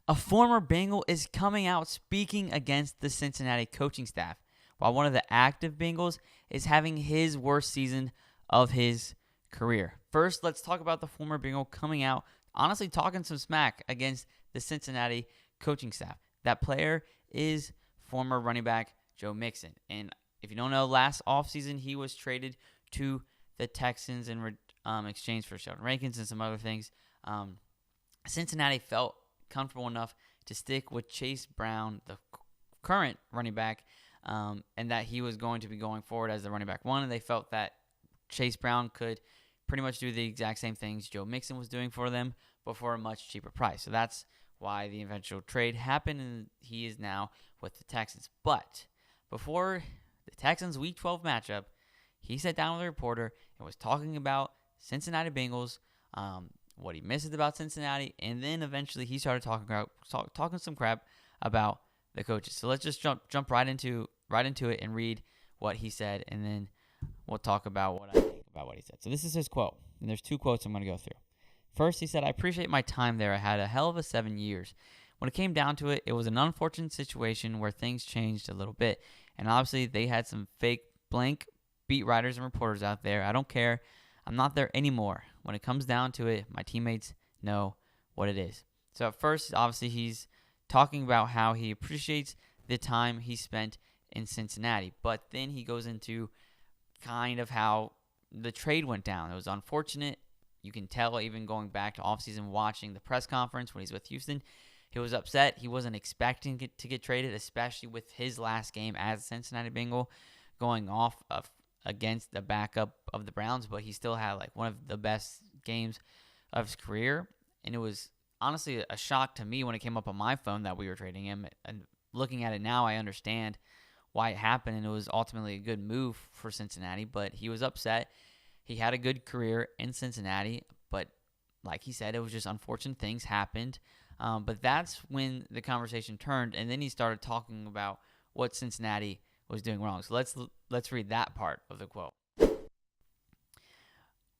A former Bengal is coming out speaking against the Cincinnati coaching staff, while one of the active Bengals is having his worst season of his career. First, let's talk about the former Bengal coming out, honestly talking some smack against the Cincinnati coaching staff. That player is former running back Joe Mixon. And if you don't know, last offseason he was traded to the Texans in exchange for Sheldon Rankins and some other things. Cincinnati felt comfortable enough to stick with Chase Brown, the current running back, and that he was going to be going forward as the running back one. And they felt that Chase Brown could pretty much do the exact same things Joe Mixon was doing for them, but for a much cheaper price. So that's why the eventual trade happened, and he is now with the Texans. But before the Texans Week 12 matchup, he sat down with a reporter and was talking about Cincinnati Bengals, what he misses about Cincinnati, and then eventually he started talking some crap about the coaches. So let's just jump right into it and read what he said, and then we'll talk about what I think about what he said. So this is his quote, and there's two quotes I'm going to go through. First, he said, "I appreciate my time there. I had a hell of a 7 years. When it came down to it, it was an unfortunate situation where things changed a little bit. And obviously, they had some fake blank beat writers and reporters out there. I don't care. I'm not there anymore. When it comes down to it, my teammates know what it is." So at first, obviously, he's talking about how he appreciates the time he spent in Cincinnati. But then he goes into kind of how the trade went down. It was unfortunate. You can tell even going back to offseason watching the press conference when he's with Houston, he was upset. He wasn't expecting to get traded, especially with his last game as a Cincinnati Bengal going off against the backup of the Browns, but he still had like one of the best games of his career. And it was honestly a shock to me when it came up on my phone that we were trading him. And looking at it now, I understand why it happened, and it was ultimately a good move for Cincinnati, but he was upset. He had a good career in Cincinnati, but like he said, it was just unfortunate things happened. But that's when the conversation turned, and then he started talking about what Cincinnati was doing wrong. So let's read that part of the quote.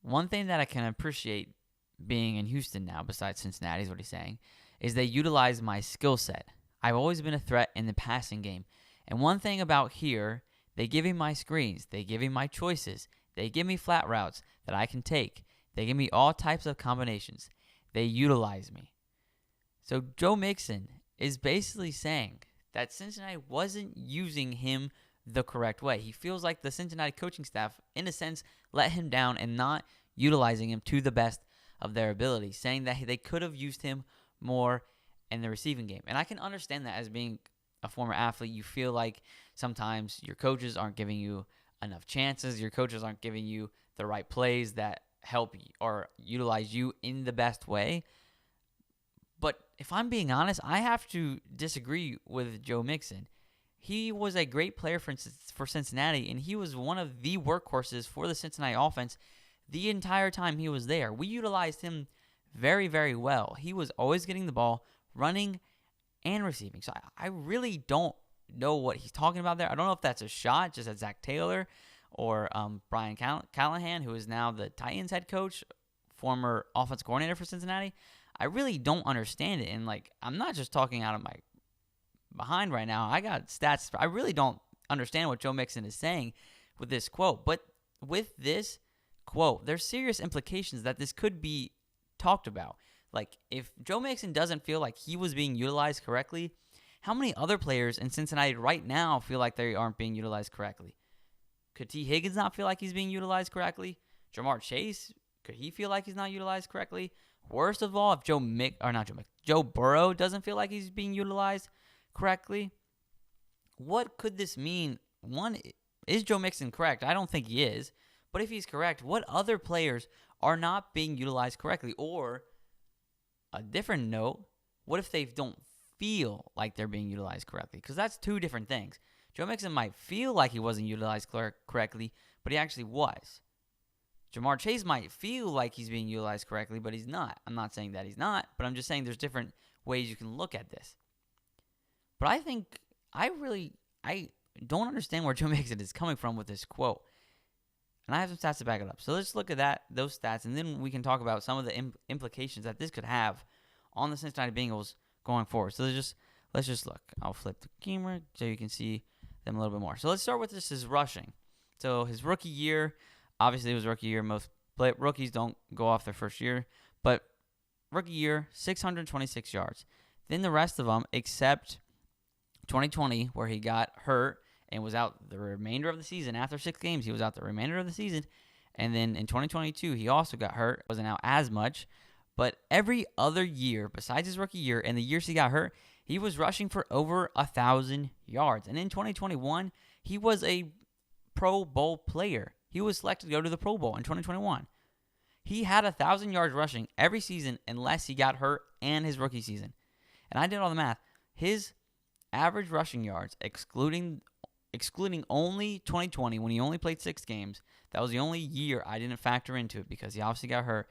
"One thing that I can appreciate being in Houston now, besides Cincinnati, is what he's saying, is they utilize my skill set. I've always been a threat in the passing game. And one thing about here, they give me my screens. They give me my choices. They give me flat routes that I can take. They give me all types of combinations. They utilize me." So Joe Mixon is basically saying that Cincinnati wasn't using him the correct way. He feels like the Cincinnati coaching staff, in a sense, let him down and not utilizing him to the best of their ability, saying that they could have used him more in the receiving game. And I can understand that as being a former athlete. You feel like sometimes your coaches aren't giving you enough chances. Your coaches aren't giving you the right plays that help or utilize you in the best way. But if I'm being honest, I have to disagree with Joe Mixon. He was a great player for Cincinnati, and he was one of the workhorses for the Cincinnati offense the entire time he was there. We utilized him very, very well. He was always getting the ball, running, and receiving. So I really don't know what he's talking about there. I don't know if that's a shot just at Zach Taylor or Brian Callahan, who is now the Titans head coach, former offensive coordinator for Cincinnati. I really don't understand it. And, I'm not just talking out of my behind right now. I got stats. I really don't understand what Joe Mixon is saying with this quote. But with this quote, there's serious implications that this could be talked about. If Joe Mixon doesn't feel like he was being utilized correctly, how many other players in Cincinnati right now feel like they aren't being utilized correctly? Could T. Higgins not feel like he's being utilized correctly? Jamar Chase, could he feel like he's not utilized correctly? Worst of all, if Joe Burrow doesn't feel like he's being utilized correctly, what could this mean? One, is Joe Mixon correct? I don't think he is. But if he's correct, what other players are not being utilized correctly? Or, a different note, what if they don't feel like they're being utilized correctly? Because that's two different things. Joe Mixon might feel like he wasn't utilized correctly, but he actually was. Jamar Chase might feel like he's being utilized correctly, but he's not. I'm not saying that he's not, but I'm just saying there's different ways you can look at this. But I think I don't understand where Joe Mixon is coming from with this quote. And I have some stats to back it up. So let's look at those stats, and then we can talk about some of the implications that this could have on the Cincinnati Bengals going forward. So let's just look. I'll flip the camera so you can see them a little bit more. So let's start with his rushing. So his rookie year, obviously it was rookie year. Most rookies don't go off their first year, but rookie year, 626 yards. Then the rest of them, except 2020, where he got hurt and was out the remainder of the season. After 6 games, he was out the remainder of the season. And then in 2022, he also got hurt. Wasn't out as much. But every other year, besides his rookie year and the years he got hurt, he was rushing for over 1,000 yards. And in 2021, he was a Pro Bowl player. He was selected to go to the Pro Bowl in 2021. He had 1,000 yards rushing every season unless he got hurt and his rookie season. And I did all the math. His average rushing yards, excluding only 2020 when he only played 6 games, that was the only year I didn't factor into it because he obviously got hurt.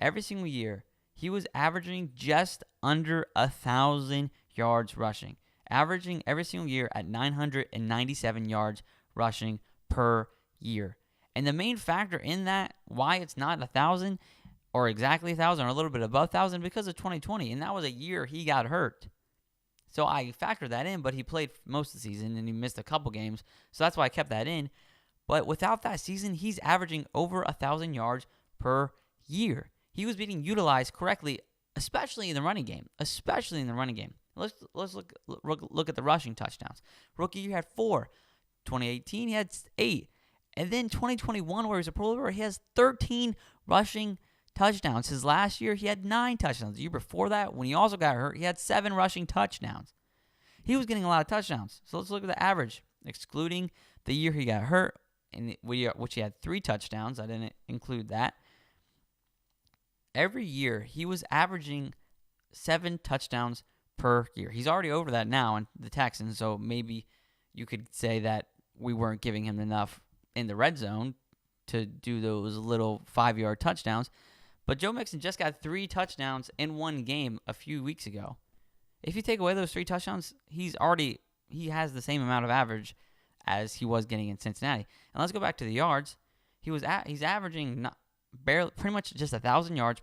Every single year, he was averaging just under 1,000 yards rushing, averaging every single year at 997 yards rushing per year. And the main factor in that, why it's not 1,000 or exactly 1,000 or a little bit above 1,000, because of 2020, and that was a year he got hurt. So I factored that in, but he played most of the season and he missed a couple games, so that's why I kept that in. But without that season, he's averaging over 1,000 yards per year. He was being utilized correctly, especially in the running game. Let's look at the rushing touchdowns. Rookie year had 4. 2018, he had 8. And then 2021, where he was a Pro Bowler, he has 13 rushing touchdowns. His last year, he had 9 touchdowns. The year before that, when he also got hurt, he had 7 rushing touchdowns. He was getting a lot of touchdowns. So let's look at the average, excluding the year he got hurt, which he had 3 touchdowns. I didn't include that. Every year, he was averaging 7 touchdowns per year. He's already over that now in the Texans, so maybe you could say that we weren't giving him enough in the red zone to do those little 5-yard touchdowns. But Joe Mixon just got 3 touchdowns in one game a few weeks ago. If you take away those 3 touchdowns, he has the same amount of average as he was getting in Cincinnati. And let's go back to the yards. He's averaging pretty much just 1,000 yards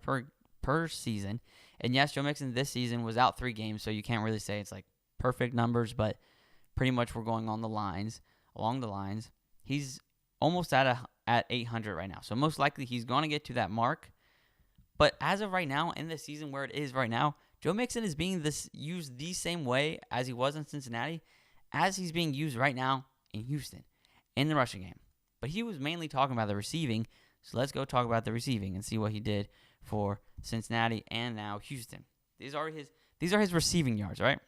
per season. And yes, Joe Mixon this season was out 3 games, so you can't really say it's like perfect numbers, but pretty much we're going along the lines. He's almost at 800 right now. So most likely he's going to get to that mark. But as of right now, in the season where it is right now, Joe Mixon is being used the same way as he was in Cincinnati, as he's being used right now in Houston, in the rushing game. But he was mainly talking about the receiving, so let's go talk about the receiving and see what he did for Cincinnati and now Houston. These are his receiving yards, right?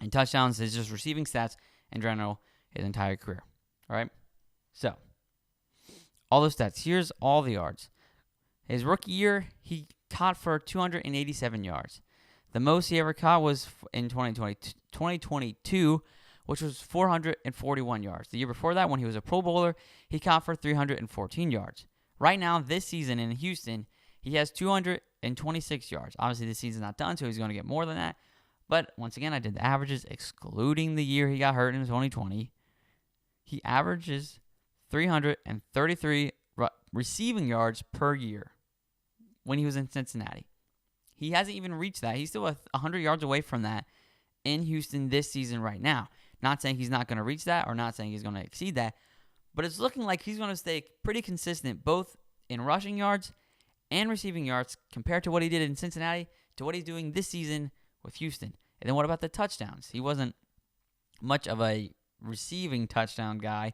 And touchdowns is just receiving stats in general his entire career, all right? So, all those stats. Here's all the yards. His rookie year, he caught for 287 yards. The most he ever caught was in 2022, which was 441 yards. The year before that, when he was a Pro Bowler, he caught for 314 yards. Right now, this season in Houston, he has 226 yards. Obviously, this season's not done, so he's going to get more than that. But once again, I did the averages, excluding the year he got hurt in 2020. He averages 333 receiving yards per year when he was in Cincinnati. He hasn't even reached that. He's still 100 yards away from that in Houston this season right now. Not saying he's not going to reach that or not saying he's going to exceed that, but it's looking like he's going to stay pretty consistent both in rushing yards and receiving yards compared to what he did in Cincinnati to what he's doing this season with Houston. And then what about the touchdowns? He wasn't much of a receiving touchdown guy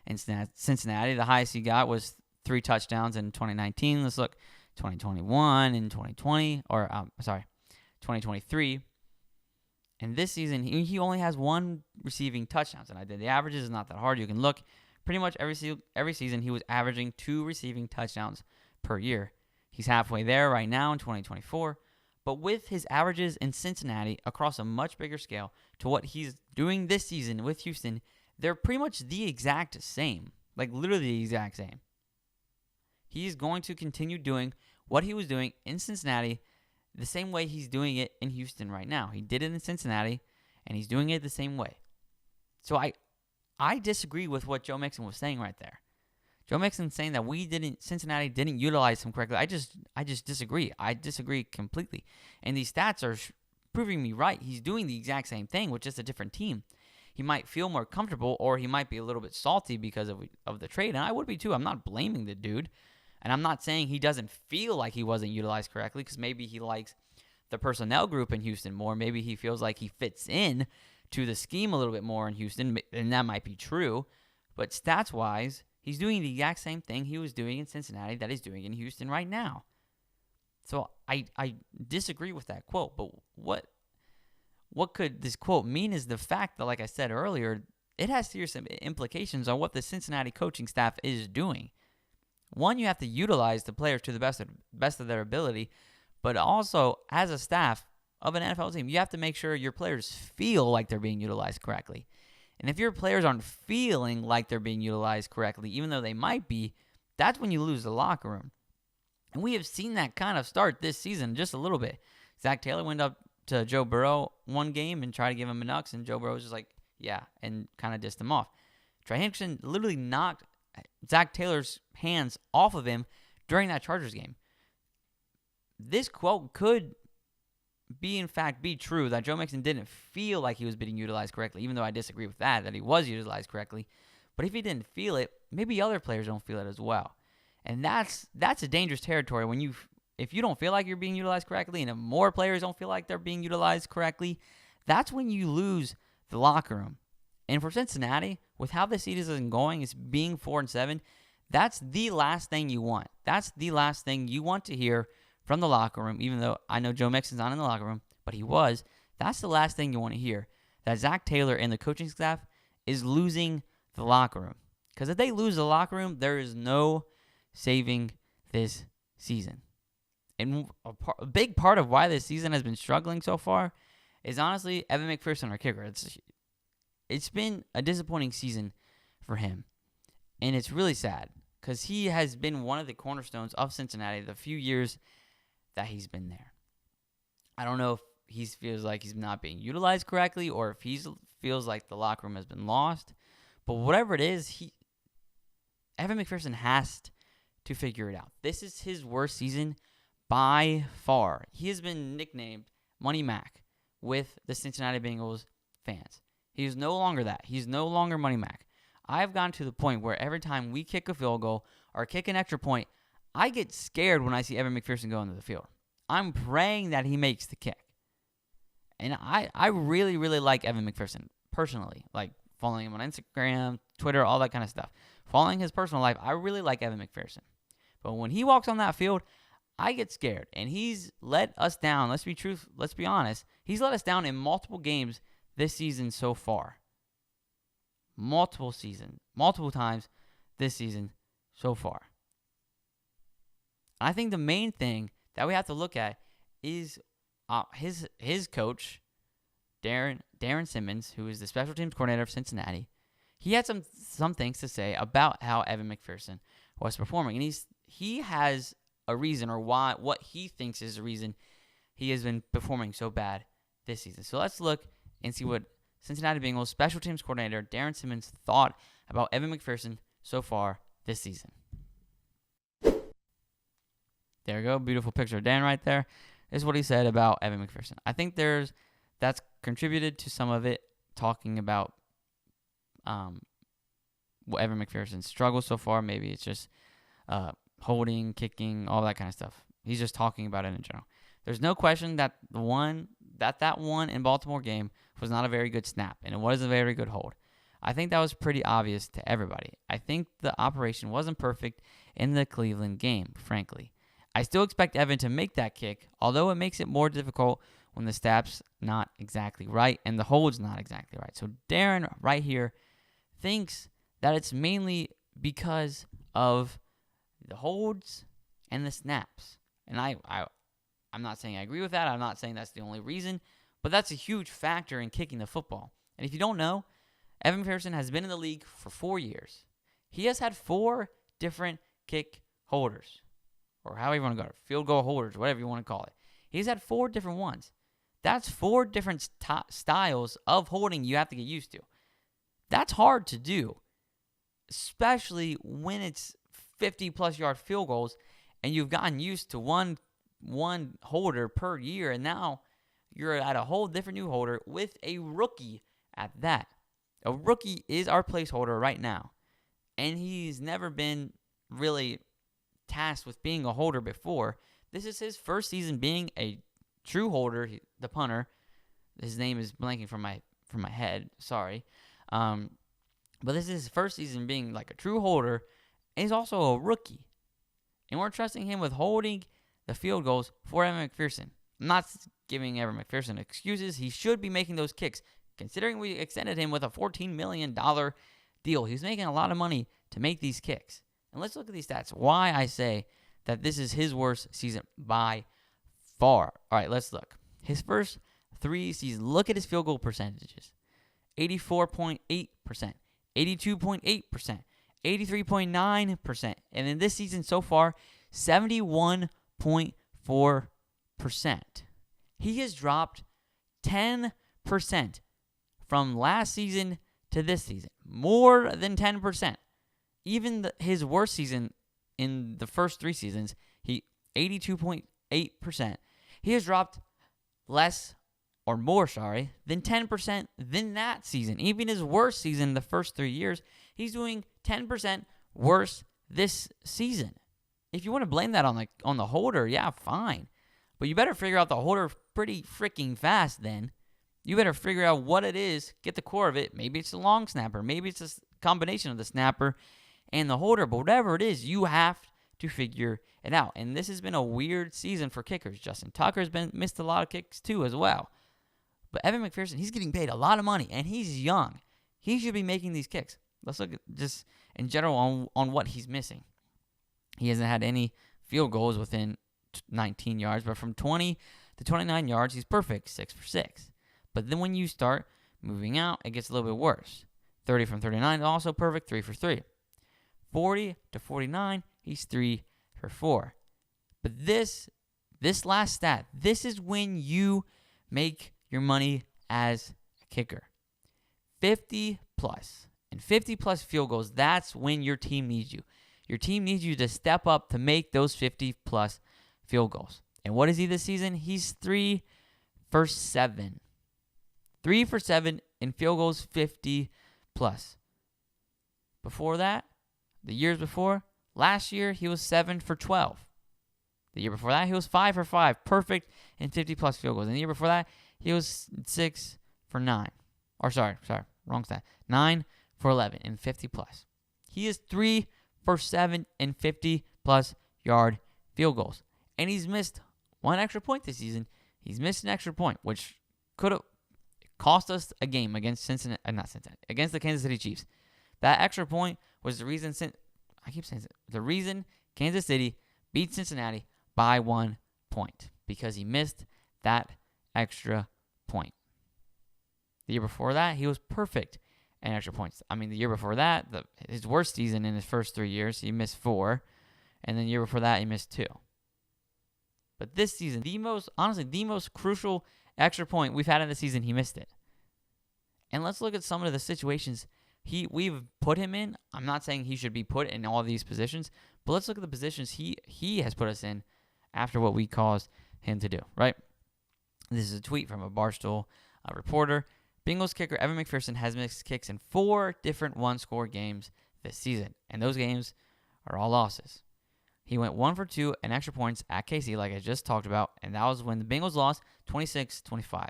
in Cincinnati. The highest he got was 3 touchdowns in 2019. Let's look 2021 and 2023. And this season, he only has 1 receiving touchdowns. And I did the averages. It's not that hard. You can look. Pretty much every season, he was averaging 2 receiving touchdowns per year. He's halfway there right now in 2024. But with his averages in Cincinnati across a much bigger scale to what he's doing this season with Houston, they're pretty much the exact same. Like literally the exact same. He's going to continue doing what he was doing in Cincinnati the same way he's doing it in Houston right now. He did it in Cincinnati, and he's doing it the same way. So I disagree with what Joe Mixon was saying right there. Joe Mixon saying that Cincinnati didn't utilize him correctly. I just disagree. I disagree completely. And these stats are proving me right. He's doing the exact same thing with just a different team. He might feel more comfortable, or he might be a little bit salty because of the trade, and I would be too. I'm not blaming the dude, and I'm not saying he doesn't feel like he wasn't utilized correctly, because maybe he likes the personnel group in Houston more. Maybe he feels like he fits in to the scheme a little bit more in Houston, and that might be true. But stats-wise, he's doing the exact same thing he was doing in Cincinnati that he's doing in Houston right now. So I disagree with that quote, but what could this quote mean is the fact that, like I said earlier, it has serious implications on what the Cincinnati coaching staff is doing. One, you have to utilize the players to the best of their ability, but also as a staff of an NFL team, you have to make sure your players feel like they're being utilized correctly. And if your players aren't feeling like they're being utilized correctly, even though they might be, that's when you lose the locker room. And we have seen that kind of start this season just a little bit. Zach Taylor went up to Joe Burrow one game and tried to give him a nux, and Joe Burrow was just like, yeah, and kind of dissed him off. Trey Hendrickson literally knocked Zach Taylor's hands off of him during that Chargers game. This quote could be true, that Joe Mixon didn't feel like he was being utilized correctly, even though I disagree with that he was utilized correctly. But if he didn't feel it, maybe other players don't feel it as well. And that's a dangerous territory if you don't feel like you're being utilized correctly, and if more players don't feel like they're being utilized correctly, that's when you lose the locker room. And for Cincinnati, with how the season is going, it's being 4-7, that's the last thing you want. That's the last thing you want to hear from the locker room, even though I know Joe Mixon's not in the locker room, but he was. That's the last thing you want to hear, that Zach Taylor and the coaching staff is losing the locker room. Because if they lose the locker room, there is no saving this season. And a big part of why this season has been struggling so far is honestly Evan McPherson, our kicker. It's been a disappointing season for him. And it's really sad because he has been one of the cornerstones of Cincinnati the few years that he's been there. I don't know if he feels like he's not being utilized correctly or if he feels like the locker room has been lost. But whatever it is, Evan McPherson has to figure it out. This is his worst season by far. He has been nicknamed Money Mac with the Cincinnati Bengals fans. He is no longer that. He's no longer Money Mac. I've gotten to the point where every time we kick a field goal or kick an extra point, I get scared when I see Evan McPherson go into the field. I'm praying that he makes the kick. And I really, really like Evan McPherson personally. Like following him on Instagram, Twitter, all that kind of stuff. Following his personal life, I really like Evan McPherson. But when he walks on that field, I get scared. And he's let us down. Let's be honest. He's let us down in multiple games this season so far. Multiple times this season so far. I think the main thing that we have to look at is his coach, Darren Simmons, who is the special teams coordinator of Cincinnati. He had some things to say about how Evan McPherson was performing, and he has a reason, or what he thinks is the reason he has been performing so bad this season. So let's look and see what Cincinnati Bengals special teams coordinator Darren Simmons thought about Evan McPherson so far this season. There we go. Beautiful picture of Dan right there. This is what he said about Evan McPherson. I think that's contributed to some of it, talking about what Evan McPherson's struggles so far. Maybe it's just holding, kicking, all that kind of stuff. He's just talking about it in general. There's no question that that one in Baltimore game was not a very good snap, and it was a very good hold. I think that was pretty obvious to everybody. I think the operation wasn't perfect in the Cleveland game, frankly. I still expect Evan to make that kick, although it makes it more difficult when the snap's not exactly right and the hold's not exactly right. So Darren right here thinks that it's mainly because of the holds and the snaps. And I'm not saying I agree with that. I'm not saying that's the only reason, but that's a huge factor in kicking the football. And if you don't know, Evan McPherson has been in the league for 4 years. He has had 4 different kick holders, or however you want to go, field goal holders, whatever you want to call it. He's had 4 different ones. That's 4 different styles of holding you have to get used to. That's hard to do, especially when it's 50-plus yard field goals and you've gotten used to one holder per year, and now you're at a whole different new holder with a rookie at that. A rookie is our placeholder right now, and he's never been really tasked with being a holder before. This is his first season being a true holder, the punter. His name is blanking from my head. Sorry. But this is his first season being like a true holder. And he's also a rookie. And we're trusting him with holding the field goals for Evan McPherson. I'm not giving Evan McPherson excuses. He should be making those kicks. Considering we extended him with a $14 million deal, he's making a lot of money to make these kicks. And let's look at these stats. Why I say that this is his worst season by far. All right, let's look. His first 3 seasons, look at his field goal percentages. 84.8%, 82.8%, 83.9%. And in this season so far, 71.4%. He has dropped 10% from last season to this season. More than 10%. Even his worst season in the first 3 seasons, 82.8%. He has dropped less or more, than 10% than that season. Even his worst season the first 3 years, he's doing 10% worse this season. If you want to blame that on the holder, yeah, fine. But you better figure out the holder pretty freaking fast then. You better figure out what it is, get the core of it. Maybe it's the long snapper. Maybe it's a combination of the snapper and the holder. But whatever it is, you have to figure it out. And this has been a weird season for kickers. Justin Tucker's missed a lot of kicks too as well. But Evan McPherson, he's getting paid a lot of money, and he's young. He should be making these kicks. Let's look at just in general on what he's missing. He hasn't had any field goals within 19 yards, but from 20 to 29 yards, he's perfect, 6 for 6. But then when you start moving out, it gets a little bit worse. 30 from 39, also perfect, 3 for 3. 40 to 49, he's 3 for 4. But this last stat, this is when you make your money as a kicker. 50 plus. And 50 plus field goals, that's when your team needs you. Your team needs you to step up to make those 50 plus field goals. And what is he this season? He's 3 for 7. 3 for 7 in field goals, 50 plus. Before that, the years before, last year he was 7 for 12. The year before that, he was 5 for 5, perfect in 50 plus field goals. And the year before that, he was 6 for 9. Or sorry, wrong stat. 9 for 11 in 50 plus. He is 3 for 7 in 50 plus yard field goals. And he's missed one extra point this season. He's missed an extra point, which could have cost us a game against against the Kansas City Chiefs. That extra point was the reason the reason Kansas City beat Cincinnati by 1 point, because he missed that extra point. The year before that, he was perfect in extra points. I mean, the year before that, his worst season in his first 3 years, he missed 4. And then the year before that, he missed 2. But this season, the most crucial extra point we've had in the season, he missed it. And let's look at some of the situations we've put him in. I'm not saying he should be put in all these positions, but let's look at the positions he has put us in after what we caused him to do, right? This is a tweet from a Barstool reporter. Bengals kicker Evan McPherson has missed kicks in 4 different one-score games this season, and those games are all losses. He went 1 for 2 in extra points at KC, like I just talked about, and that was when the Bengals lost 26-25.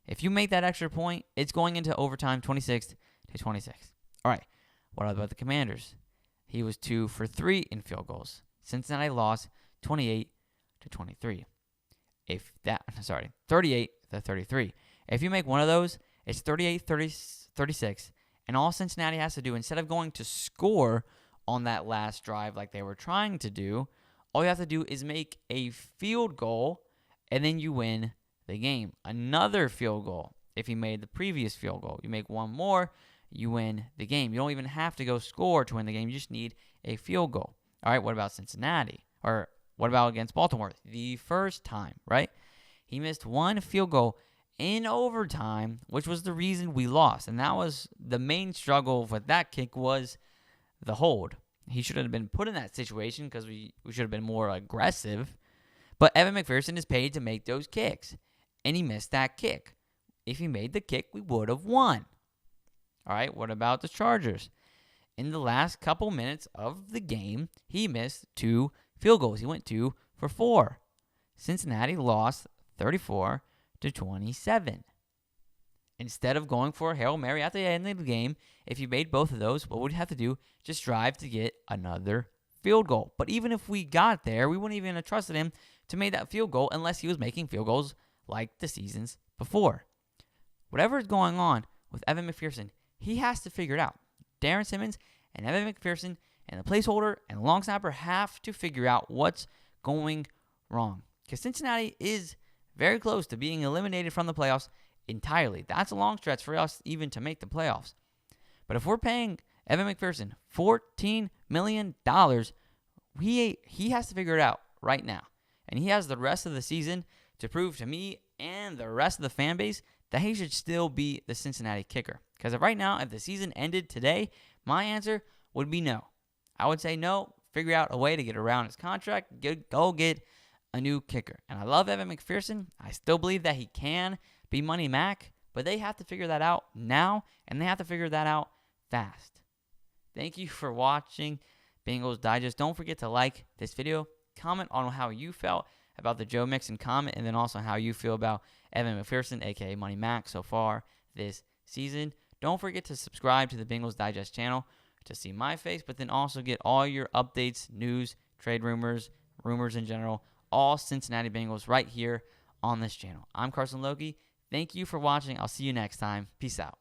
If you make that extra point, it's going into overtime 26-26. All right, what about the Commanders? He was 2 for 3 in field goals. Cincinnati lost 28-23. 38-33. If you make one of those, it's 38-36, and all Cincinnati has to do, instead of going to score on that last drive like they were trying to do, all you have to do is make a field goal, and then you win the game. Another field goal. If you made the previous field goal, you make one more, you win the game. You don't even have to go score to win the game. You just need a field goal. All right, what about Cincinnati? Or what about against Baltimore? The first time, right? He missed one field goal in overtime, which was the reason we lost. And that was the main struggle with that kick, was the hold. He should have been put in that situation because we should have been more aggressive. But Evan McPherson is paid to make those kicks. and he missed that kick. If he made the kick, we would have won. All right, what about the Chargers? In the last couple minutes of the game, he missed 2 field goals. He went 2 for 4. Cincinnati lost 34-27. Instead of going for a Hail Mary at the end of the game, if you made both of those, what would you have to do? Just drive to get another field goal. But even if we got there, we wouldn't even have trusted him to make that field goal unless he was making field goals like the seasons before. Whatever is going on with Evan McPherson, he has to figure it out. Darren Simmons and Evan McPherson and the placeholder and the long snapper have to figure out what's going wrong. Because Cincinnati is very close to being eliminated from the playoffs entirely. That's a long stretch for us even to make the playoffs. But if we're paying Evan McPherson $14 million, he has to figure it out right now. And he has the rest of the season to prove to me and the rest of the fan base that he should still be the Cincinnati kicker. Because right now, if the season ended today, my answer would be no. I would say no, figure out a way to get around his contract, go get a new kicker. And I love Evan McPherson. I still believe that he can be Money Mac, but they have to figure that out now, and they have to figure that out fast. Thank you for watching Bengals Digest. Don't forget to like this video, comment on how you felt about the Joe Mixon comment, and then also how you feel about Evan McPherson, a.k.a. Money Mac, so far this season. Don't forget to subscribe to the Bengals Digest channel to see my face, but then also get all your updates, news, trade rumors in general, all Cincinnati Bengals right here on this channel. I'm Carson Lokey. Thank you for watching. I'll see you next time. Peace out.